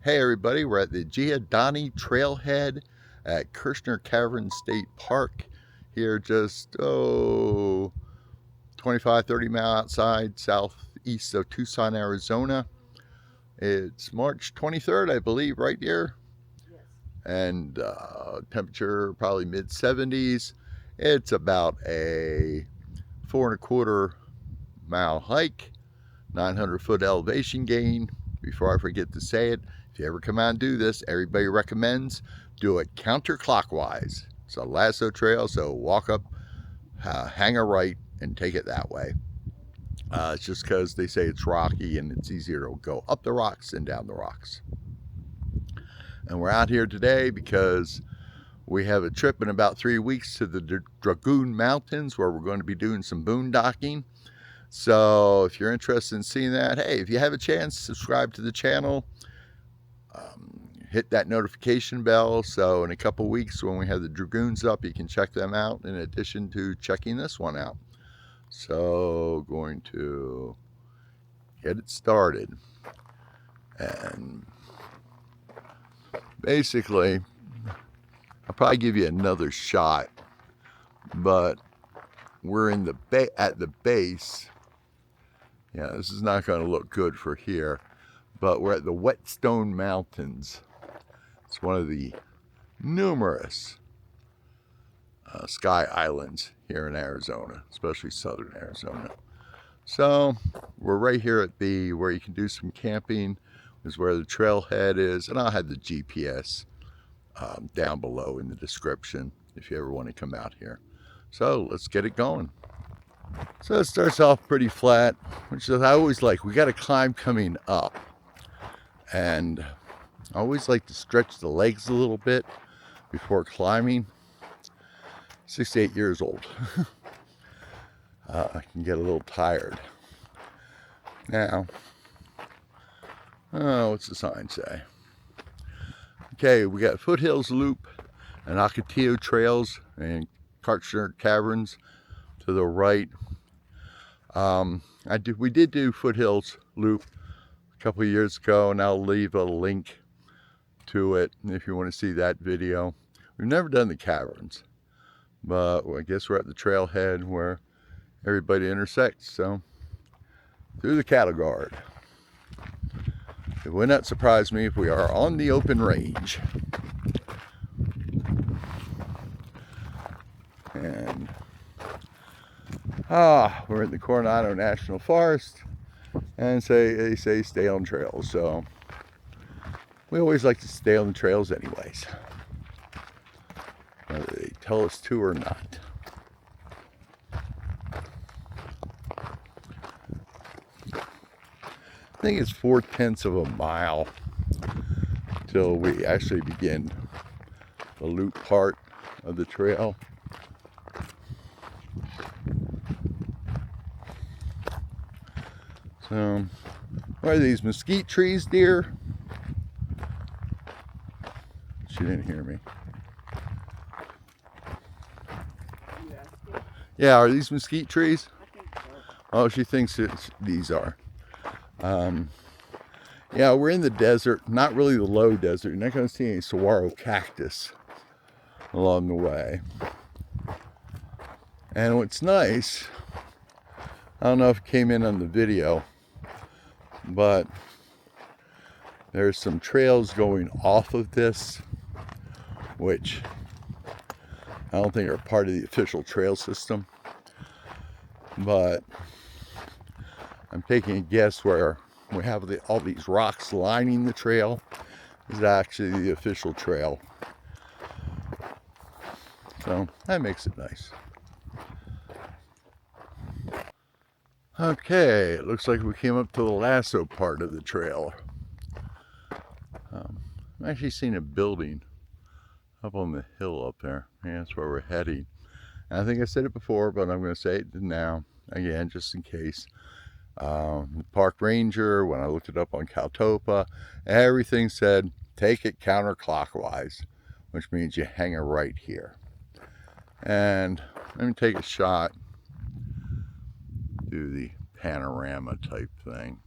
Hey everybody, we're at the Guindani Trailhead at Kartchner Caverns State Park here just 25-30 miles outside southeast of Tucson, Arizona. It's March 23rd, I believe, right here. Yes. And temperature probably mid 70s. It's about a 4.25 mile hike, 900-foot elevation gain. Before I forget to say it, if you ever come out and do this, everybody recommends do it counterclockwise. It's a lasso trail, so walk up, hang a right, and take it that way. It's just because they say it's rocky and it's easier to go up the rocks than down the rocks. And we're out here today because we have a trip in about 3 weeks to the Dragoon Mountains where we're going to be doing some boondocking. So if you're interested in seeing that, hey, if you have a chance, subscribe to the channel. Hit that notification bell so in a couple weeks when we have the Dragoons up, you can check them out in addition to checking this one out. So going to get it started. And basically, I'll probably give you another shot, but we're in at the base. Yeah, this is not going to look good for here, but we're at the Whetstone Mountains. It's one of the numerous sky islands here in Arizona, especially southern Arizona. So we're right here at where you can do some camping, is where the trailhead is, and I'll have the GPS down below in the description if you ever want to come out here. So let's get it going. So it starts off pretty flat, which is I always like. We got to climb coming up, and I always like to stretch the legs a little bit before climbing. 68 years old. I can get a little tired. Now, what's the sign say? Okay, we got Foothills Loop and Ocotillo Trails and Kartchner Caverns to the right. We did do Foothills Loop a couple of years ago, and I'll leave a link to it if you want to see that video. We've never done the caverns, but I guess we're at the trailhead where everybody intersects, so through the cattle guard. It would not surprise me if we are on the open range. And we're in the Coronado National Forest, and they say stay on trails, so we always like to stay on the trails anyways, whether they tell us to or not. I think it's 4/10 of a mile till we actually begin the loop part of the trail. So, what are these, mesquite trees, dear? She didn't hear me. Yeah, are these mesquite trees? I think so. Oh, she thinks these are. Yeah, we're in the desert, not really the low desert. You're not going to see any saguaro cactus along the way. And what's nice, I don't know if it came in on the video, but there's some trails going off of this, which I don't think are part of the official trail system, but I'm taking a guess where we have all these rocks lining the trail is actually the official trail. So that makes it nice. Okay, it looks like we came up to the lasso part of the trail. I'm actually seeing a building up on the hill up there. Yeah, that's where we're heading. And I think I said it before, but I'm going to say it now again, just in case. The park ranger, when I looked it up on Caltopa, everything said take it counterclockwise, which means you hang a right here. And let me take a shot, do the panorama type thing.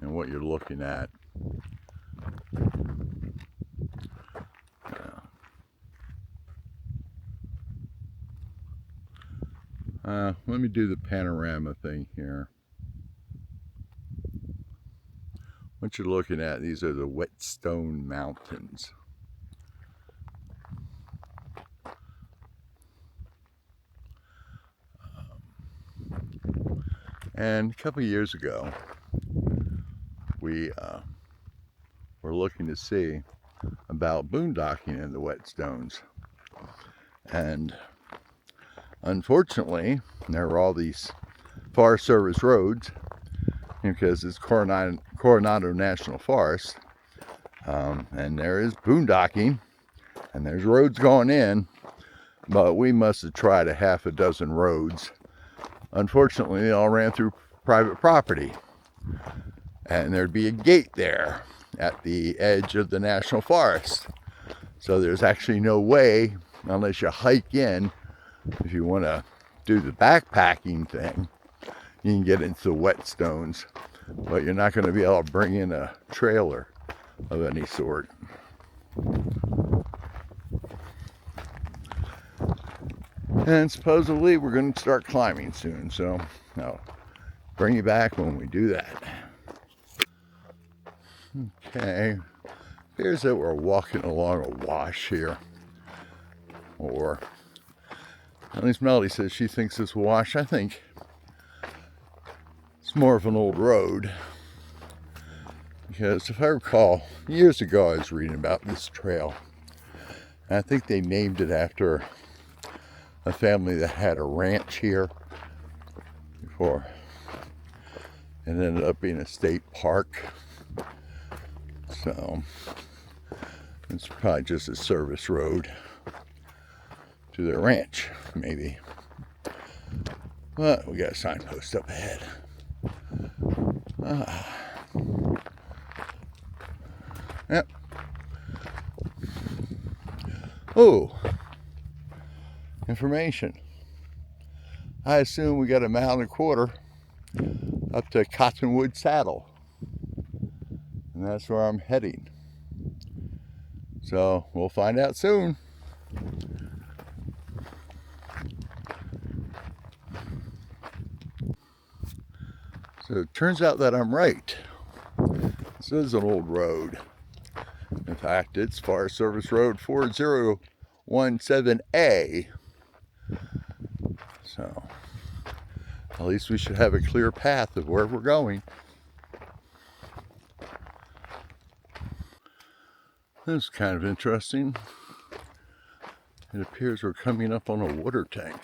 and what you're looking at. Let me do the panorama thing here. What you're looking at, these are the Whetstone Mountains. And a couple of years ago, we were looking to see about boondocking in the Whetstones. And unfortunately, there were all these Forest Service roads, because it's Coronado National Forest, and there is boondocking, and there's roads going in, but we must have tried a half a dozen roads. Unfortunately, they all ran through private property, and there'd be a gate there at the edge of the National Forest. So there's actually no way, unless you hike in, if you want to do the backpacking thing, you can get into the Whetstones, but you're not going to be able to bring in a trailer of any sort. And supposedly we're going to start climbing soon, so I'll bring you back when we do that. Okay, appears that we're walking along a wash here, or at least Melody says she thinks it's a wash. I think it's more of an old road, because if I recall, years ago I was reading about this trail, and I think they named it after a family that had a ranch here before it ended up being a state park. So it's probably just a service road to their ranch, maybe. But we got a signpost up ahead. Yep. Oh, information. I assume we got a mile and a quarter up to Cottonwood Saddle, and that's where I'm heading. So we'll find out soon. So it turns out that I'm right. This is an old road. In fact, it's Forest Service Road 4017A. So at least we should have a clear path of where we're going. This is kind of interesting. It appears we're coming up on a water tank.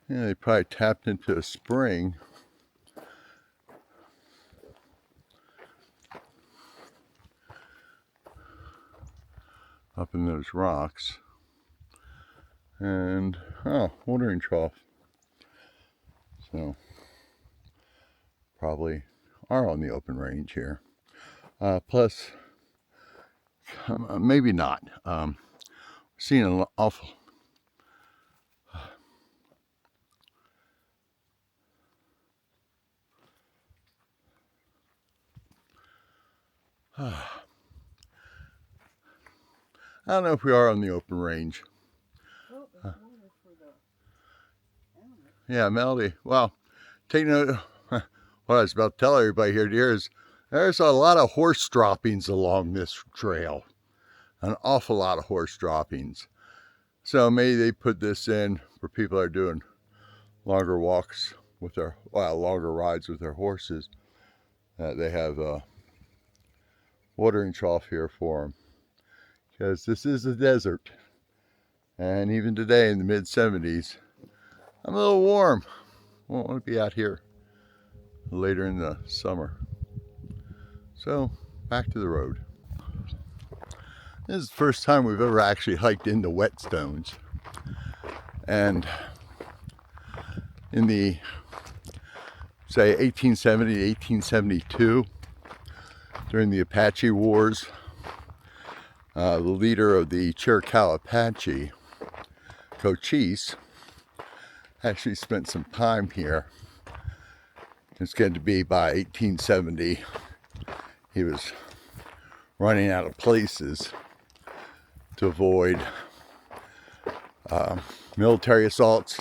Yeah, they probably tapped into a spring. Up in those rocks. And, oh, watering trough. So, probably are on the open range here. Plus, maybe not. Seeing an awful... I don't know if we are on the open range. Oh, there's water for the animals. Yeah, Melody. Well, take note. What I was about to tell everybody here is there's a lot of horse droppings along this trail. An awful lot of horse droppings. So maybe they put this in for people that are doing longer walks with their, longer rides with their horses. They have a watering trough here for them. Because this is a desert. And even today in the mid 70s, I'm a little warm. I won't want to be out here later in the summer. So back to the road. This is the first time we've ever actually hiked into Whetstones. And in the, say, 1870 to 1872, during the Apache Wars, the leader of the Chiricahua Apache, Cochise, actually spent some time here. It's going to be by 1870. He was running out of places to avoid military assaults,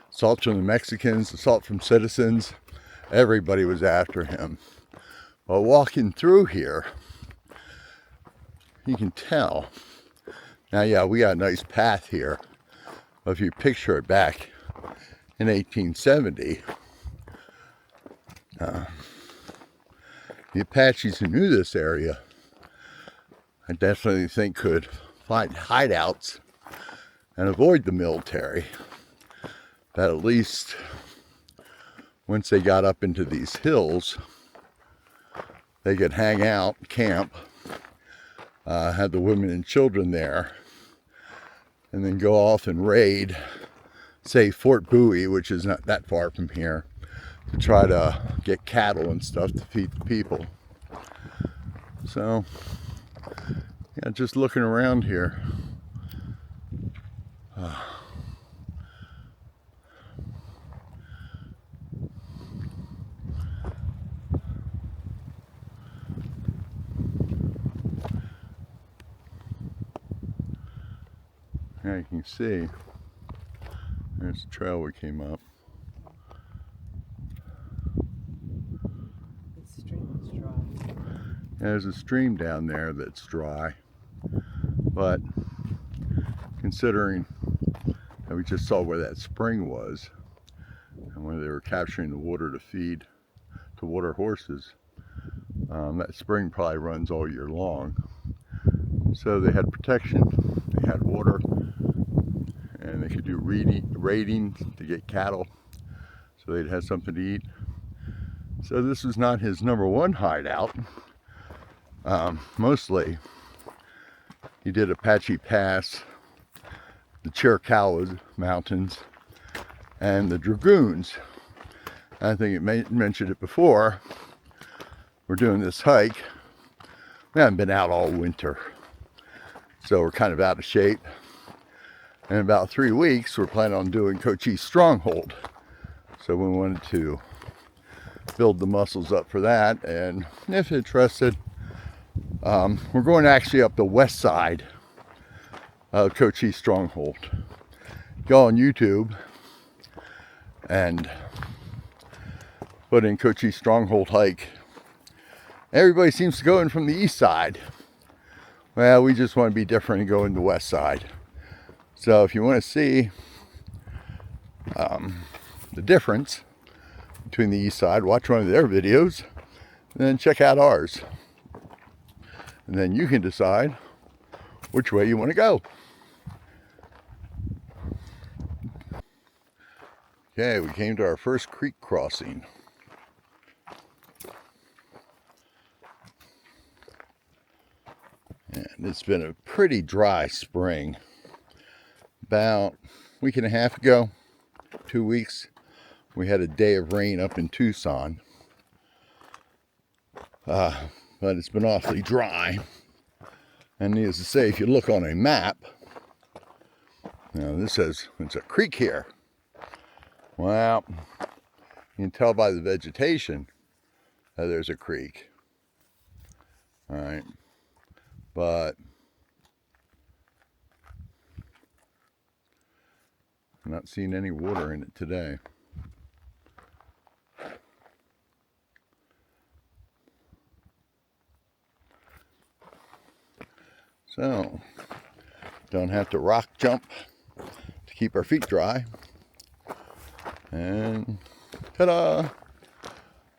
assaults from the Mexicans, assault from citizens. Everybody was after him. While walking through here, you can tell. Now, yeah, we got a nice path here. But if you picture it back in 1870, the Apaches who knew this area, I definitely think could find hideouts and avoid the military. That at least once they got up into these hills, they could hang out, camp, have the women and children there, and then go off and raid, say, Fort Bowie, which is not that far from here, to try to get cattle and stuff to feed the people. So, yeah, just looking around here. Now you can see, there's the trail we came up. This stream is dry. There's a stream down there that's dry, but considering that we just saw where that spring was and where they were capturing the water to feed, to water horses, that spring probably runs all year long. So they had protection, they had water, and they could do raiding to get cattle, so they'd have something to eat. So this was not his number one hideout. Mostly he did Apache Pass, the Chiricahua Mountains, and the Dragoons. I think it mentioned it before. We're doing this hike. We haven't been out all winter, so we're kind of out of shape. In about 3 weeks, we're planning on doing Cochise Stronghold. So we wanted to build the muscles up for that. And if interested, we're going actually up the west side of Cochise Stronghold. Go on YouTube and put in Cochise Stronghold hike. Everybody seems to go in from the east side. Well, we just want to be different and go in the west side. So if you want to see the difference between the east side, watch one of their videos, and then check out ours. And then you can decide which way you want to go. Okay, we came to our first creek crossing. And it's been a pretty dry spring. About a week and a half ago, 2 weeks, we had a day of rain up in Tucson. But it's been awfully dry. And needless to say, if you look on a map, now this says it's a creek here. Well, you can tell by the vegetation that there's a creek. All right, but I'm not seeing any water in it today. So, don't have to rock jump to keep our feet dry. And ta-da!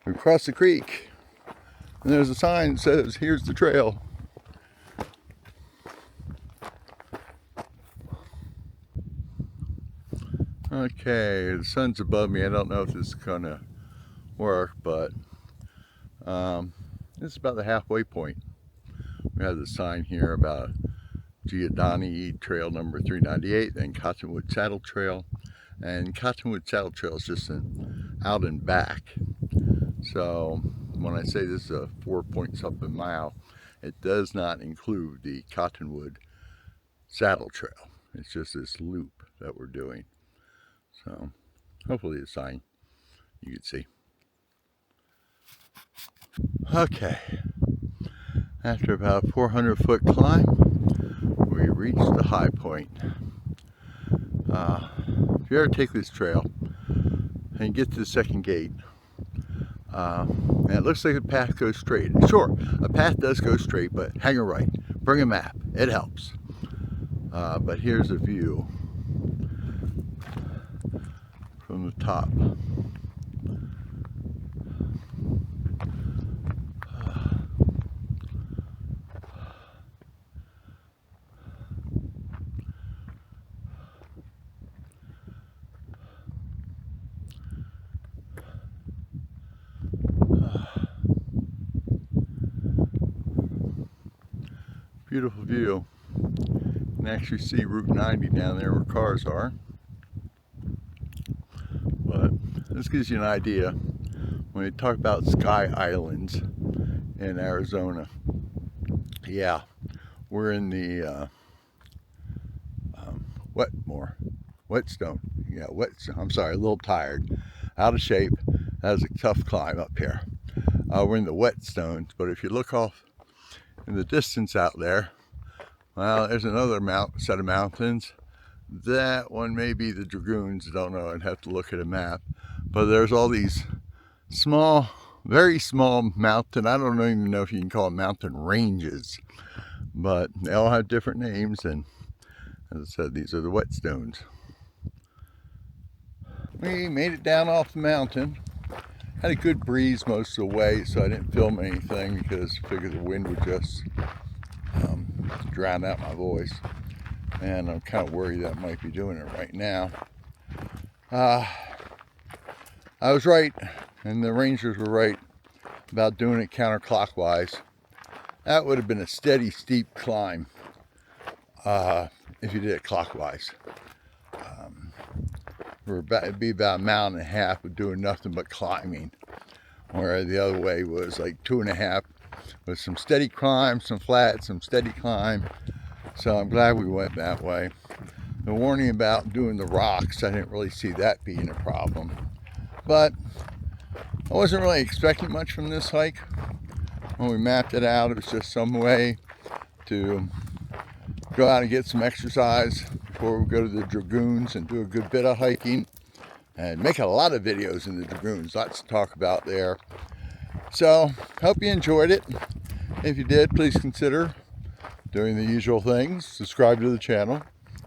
We've crossed the creek. And there's a sign that says, here's the trail. Okay, the sun's above me. I don't know if this is gonna work, but it's about the halfway point. We have the sign here about Guindani Trail number 398, then Cottonwood Saddle Trail. And Cottonwood Saddle Trail is just an out and back. So when I say this is a 4-point-something mile, it does not include the Cottonwood Saddle Trail. It's just this loop that we're doing. So hopefully the sign you can see. Okay, after about a 400-foot climb, we reached the high point. If you ever take this trail and get to the second gate, and it looks like the path goes straight. Sure, a path does go straight, but hang a right. Bring a map. It helps. But here's a view from the top. Beautiful view. You can actually see Route 90 down there where cars are. But this gives you an idea when you talk about sky islands in Arizona. Yeah, we're in the Whetstone. Yeah, Whetstone. I'm sorry, a little tired, out of shape. That was a tough climb up here. We're in the Whetstones, but if you look off in the distance out there, well, there's another set of mountains. That one may be the Dragoons. I don't know. I'd have to look at a map. But there's all these small, very small mountain. I don't even know if you can call them mountain ranges, but they all have different names. And as I said, these are the Whetstones. We made it down off the mountain. Had a good breeze most of the way, so I didn't film anything because I figured the wind would just drown out my voice. And I'm kind of worried that might be doing it right now. I was right, and the rangers were right about doing it counterclockwise. That would have been a steady, steep climb if you did it clockwise. It'd be about a mile and a half of doing nothing but climbing, where the other way was like 2.5 with some steady climb, some flat, some steady climb. So I'm glad we went that way. The warning about doing the rocks, I didn't really see that being a problem. But I wasn't really expecting much from this hike. When we mapped it out, it was just some way to go out and get some exercise before we go to the Dragoons and do a good bit of hiking and make a lot of videos in the Dragoons. Lots to talk about there. So, hope you enjoyed it. If you did, please consider doing the usual things. Subscribe to the channel,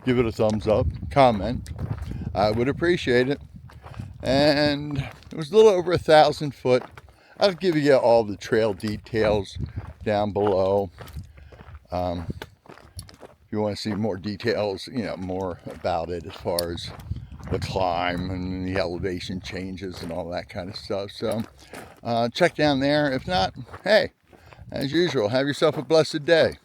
give it a thumbs up, comment. I would appreciate it. And it was a little over 1,000 foot. I'll give you all the trail details down below. If you want to see more details, more about it as far as the climb and the elevation changes and all that kind of stuff. So check down there. If not, hey, as usual, have yourself a blessed day.